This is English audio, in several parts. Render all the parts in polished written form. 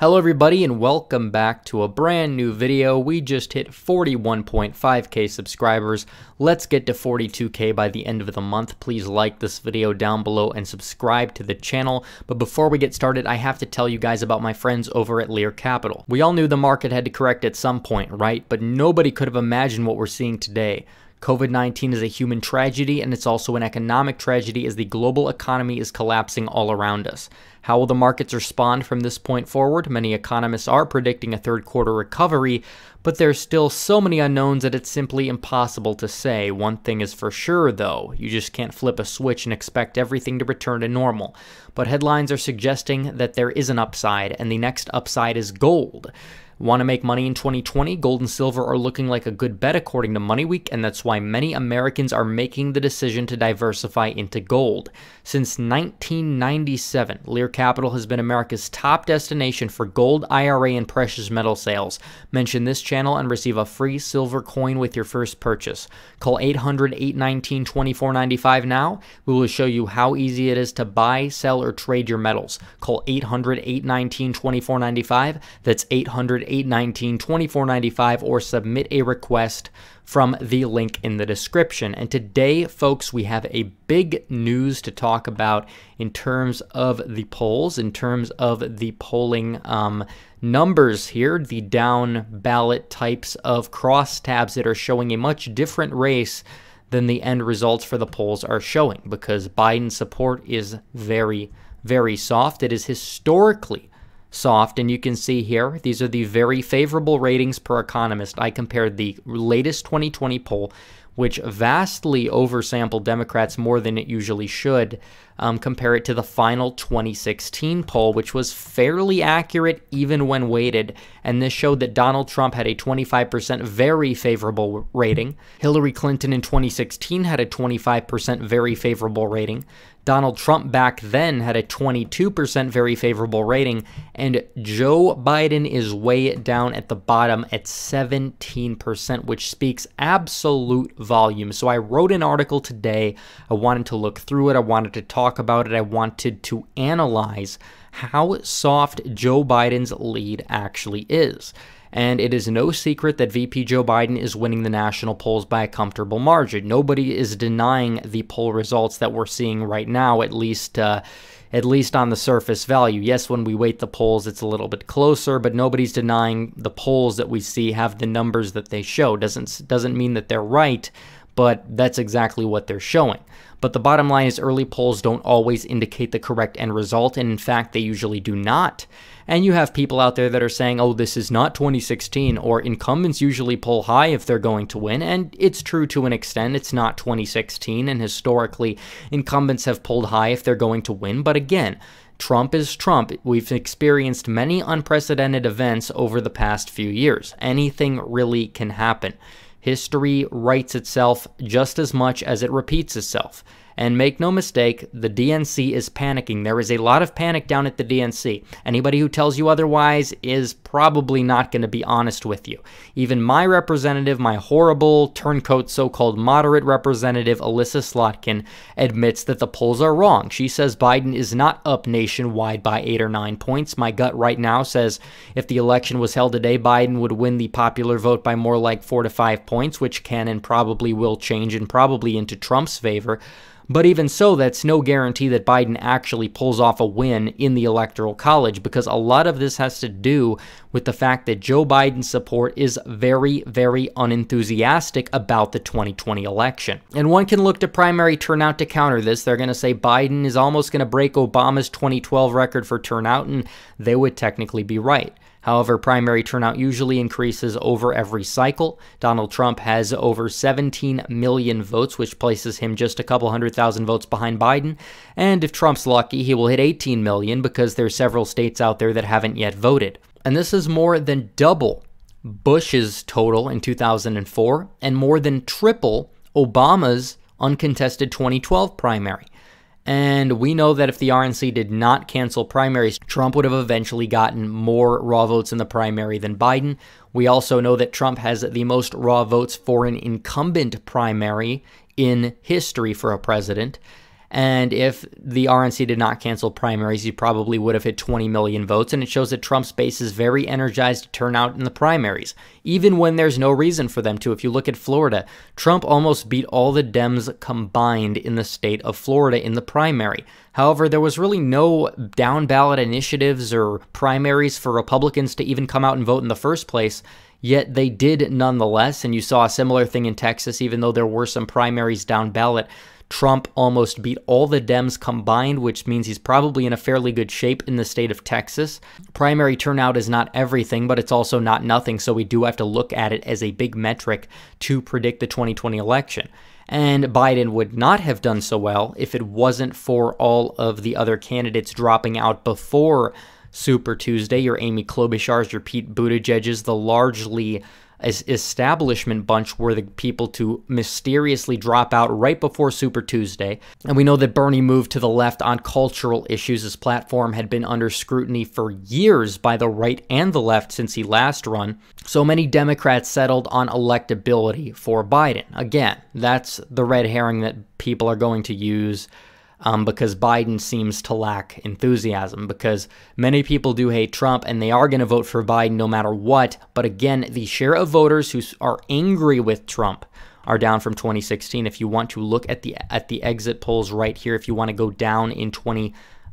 Hello everybody and welcome back to a brand new video. We just hit 41.5k subscribers. Let's get to 42k by the end of the month. Please like this video down below and subscribe to the channel. But before we get started, I have to tell you guys about my friends over at Lear Capital. We all knew the market had to correct at some point, right? But nobody could have imagined what we're seeing today. COVID-19 is a human tragedy, and it's also an economic tragedy as the global economy is collapsing all around us. How will the markets respond from this point forward? Many economists are predicting a third quarter recovery, but there's still so many unknowns that it's simply impossible to say. One thing is for sure, though. You just can't flip a switch and expect everything to return to normal. But headlines are suggesting that there is an upside, and the next upside is gold. Want to make money in 2020? Gold and silver are looking like a good bet according to Money Week, and that's why many Americans are making the decision to diversify into gold. Since 1997, Lear Capital has been America's top destination for gold, IRA, and precious metal sales. Mention this channel and receive a free silver coin with your first purchase. Call 800-819-2495 now. We will show you how easy it is to buy, sell, or trade your metals. Call 800-819-2495. That's 800-819-2495, or submit a request from the link in the description. And today, folks, we have a big news to talk about in terms of the polls, in terms of the polling numbers here, the down ballot types of crosstabs that are showing a much different race than the end results for the polls are showing, because Biden's support is very, very soft. It is historically soft, and you can see here, these are the very favorable ratings per economist. I compared the latest 2020 poll, which vastly oversampled Democrats more than it usually should, compare it to the final 2016 poll, which was fairly accurate even when weighted, and this showed that Donald Trump had a 25% very favorable rating. Hillary Clinton in 2016 had a 25% very favorable rating. Donald Trump back then had a 22% very favorable rating, and Joe Biden is way down at the bottom at 17%, which speaks absolute volume. So I wrote an article today. I wanted to look through it. I wanted to talk about it. I wanted to analyze how soft Joe Biden's lead actually is. And it is no secret that VP Joe Biden is winning the national polls by a comfortable margin. Nobody is denying the poll results that we're seeing right now, at least on the surface value. Yes, when we weight the polls, it's a little bit closer, but nobody's denying the polls that we see have the numbers that they show. Doesn't mean that they're right, but that's exactly what they're showing. But the bottom line is early polls don't always indicate the correct end result, and in fact, they usually do not. And you have people out there that are saying, oh, this is not 2016, or incumbents usually poll high if they're going to win, and it's true to an extent. It's not 2016, and historically, incumbents have polled high if they're going to win, but again, Trump is Trump. We've experienced many unprecedented events over the past few years. Anything really can happen. History writes itself just as much as it repeats itself. And make no mistake, the DNC is panicking. There is a lot of panic down at the DNC. Anybody who tells you otherwise is probably not going to be honest with you. Even my representative, my horrible turncoat so-called moderate representative, Alyssa Slotkin, admits that the polls are wrong. She says Biden is not up nationwide by 8 or 9 points. My gut right now says if the election was held today, Biden would win the popular vote by more like 4 to 5 points, which can and probably will change and probably into Trump's favor. But even so, that's no guarantee that Biden actually pulls off a win in the Electoral College, because a lot of this has to do with the fact that Joe Biden's support is very, very unenthusiastic about the 2020 election. And one can look to primary turnout to counter this. They're going to say Biden is almost going to break Obama's 2012 record for turnout, and they would technically be right. However, primary turnout usually increases over every cycle. Donald Trump has over 17 million votes, which places him just a couple 100,000 votes behind Biden. And if Trump's lucky, he will hit 18 million because there's several states out there that haven't yet voted. And this is more than double Bush's total in 2004 and more than triple Obama's uncontested 2012 primary. And we know that if the RNC did not cancel primaries, Trump would have eventually gotten more raw votes in the primary than Biden. We also know that Trump has the most raw votes for an incumbent primary in history for a president. And if the RNC did not cancel primaries, he probably would have hit 20 million votes. And it shows that Trump's base is very energized to turn out in the primaries, even when there's no reason for them to. If you look at Florida, Trump almost beat all the Dems combined in the state of Florida in the primary. However, there was really no down ballot initiatives or primaries for Republicans to even come out and vote in the first place. Yet they did nonetheless. And you saw a similar thing in Texas, even though there were some primaries down ballot. Trump almost beat all the Dems combined, which means he's probably in a fairly good shape in the state of Texas. Primary turnout is not everything, but it's also not nothing, so we do have to look at it as a big metric to predict the 2020 election. And Biden would not have done so well if it wasn't for all of the other candidates dropping out before Super Tuesday. Your Amy Klobuchar's, your Pete Buttigieg's, the largely establishment bunch were the people to mysteriously drop out right before Super Tuesday. And we know that Bernie moved to the left on cultural issues. His platform had been under scrutiny for years by the right and the left since he last run. So many Democrats settled on electability for Biden. Again, that's the red herring that people are going to use because Biden seems to lack enthusiasm, because many people do hate Trump and they are going to vote for Biden no matter what. But again, the share of voters who are angry with Trump are down from 2016. If you want to look at the exit polls right here, if you want to go down in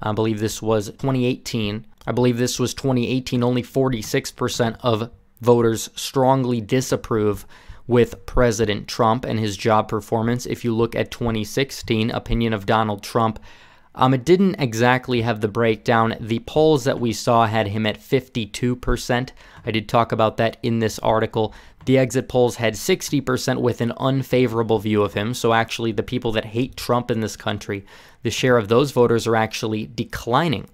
I believe this was 2018. I believe this was 2018. Only 46% of voters strongly disapprove with President Trump and his job performance. If you look at 2016, opinion of Donald Trump, it didn't exactly have the breakdown. The polls that we saw had him at 52%. I did talk about that in this article. The exit polls had 60% with an unfavorable view of him. So actually the people that hate Trump in this country, the share of those voters are actually declining.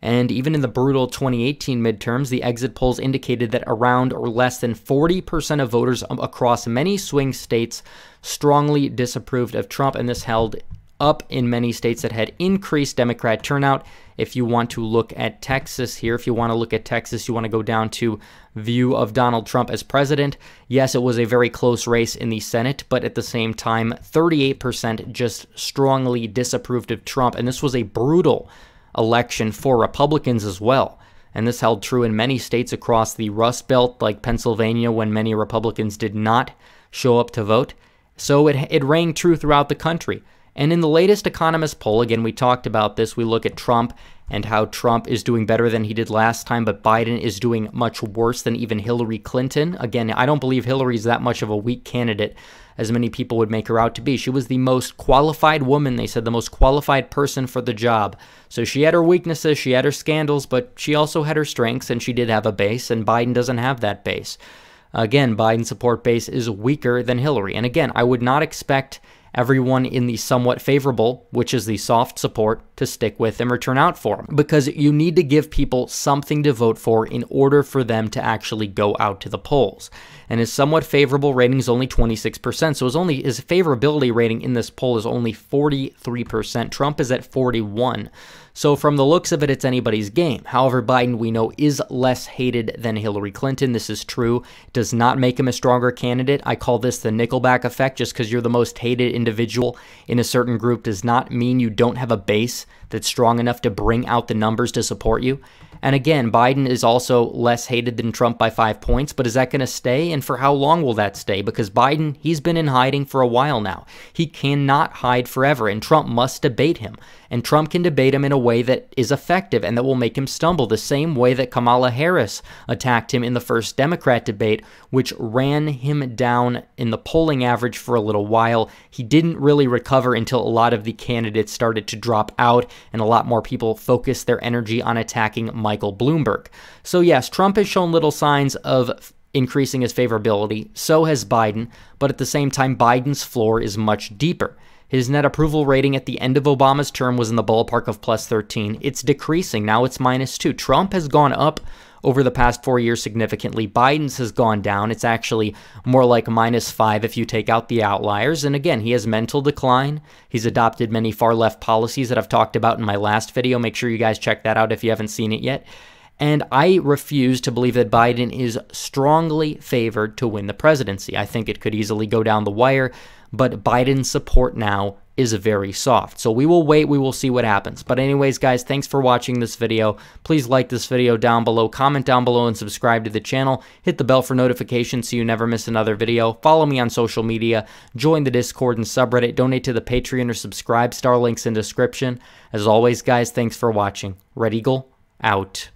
And even in the brutal 2018 midterms, the exit polls indicated that around or less than 40% of voters across many swing states strongly disapproved of Trump, and this held up in many states that had increased Democrat turnout. If you want to look at Texas here, if you want to look at Texas, you want to go down to view of Donald Trump as president. Yes, it was a very close race in the Senate, but at the same time, 38% just strongly disapproved of Trump, and this was a brutal election for Republicans as well. And this held true in many states across the Rust Belt, like Pennsylvania, when many Republicans did not show up to vote. So it rang true throughout the country. And in the latest Economist poll, again, we talked about this, we look at Trump and how Trump is doing better than he did last time, but Biden is doing much worse than even Hillary Clinton. Again, I don't believe Hillary's that much of a weak candidate as many people would make her out to be. She was the most qualified woman, they said, the most qualified person for the job. So she had her weaknesses, she had her scandals, but she also had her strengths, and she did have a base, and Biden doesn't have that base. Again, Biden's support base is weaker than Hillary. And again, I would not expect everyone in the somewhat favorable, which is the soft support, to stick with him or turn out for him, because you need to give people something to vote for in order for them to actually go out to the polls. And his somewhat favorable rating is only 26%, so his favorability rating in this poll is only 43%. Trump is at 41%. So from the looks of it, it's anybody's game. However, Biden, we know, is less hated than Hillary Clinton. This is true. Does not make him a stronger candidate. I call this the Nickelback effect. Just because you're the most hated individual in a certain group does not mean you don't have a base that's strong enough to bring out the numbers to support you. And again, Biden is also less hated than Trump by 5 points, but is that going to stay? And for how long will that stay? Because Biden, he's been in hiding for a while now. He cannot hide forever, and Trump must debate him. And Trump can debate him in a way that is effective and that will make him stumble, the same way that Kamala Harris attacked him in the first Democrat debate, which ran him down in the polling average for a little while. He didn't really recover until a lot of the candidates started to drop out and a lot more people focused their energy on attacking Michael Bloomberg. So yes, Trump has shown little signs of increasing his favorability. So has Biden, but at the same time, Biden's floor is much deeper. His net approval rating at the end of Obama's term was in the ballpark of plus 13. It's decreasing. Now it's -2. Trump has gone up over the past 4 years significantly. Biden's has gone down. It's actually more like -5 if you take out the outliers. And again, he has mental decline. He's adopted many far-left policies that I've talked about in my last video. Make sure you guys check that out if you haven't seen it yet. And I refuse to believe that Biden is strongly favored to win the presidency. I think it could easily go down the wire, but Biden's support now is very soft. So we will wait, we will see what happens. But anyways, guys, thanks for watching this video. Please like this video down below, comment down below, and subscribe to the channel. Hit the bell for notifications so you never miss another video. Follow me on social media, join the Discord and subreddit, donate to the Patreon or subscribe, star links in description. As always, guys, thanks for watching. Red Eagle, out.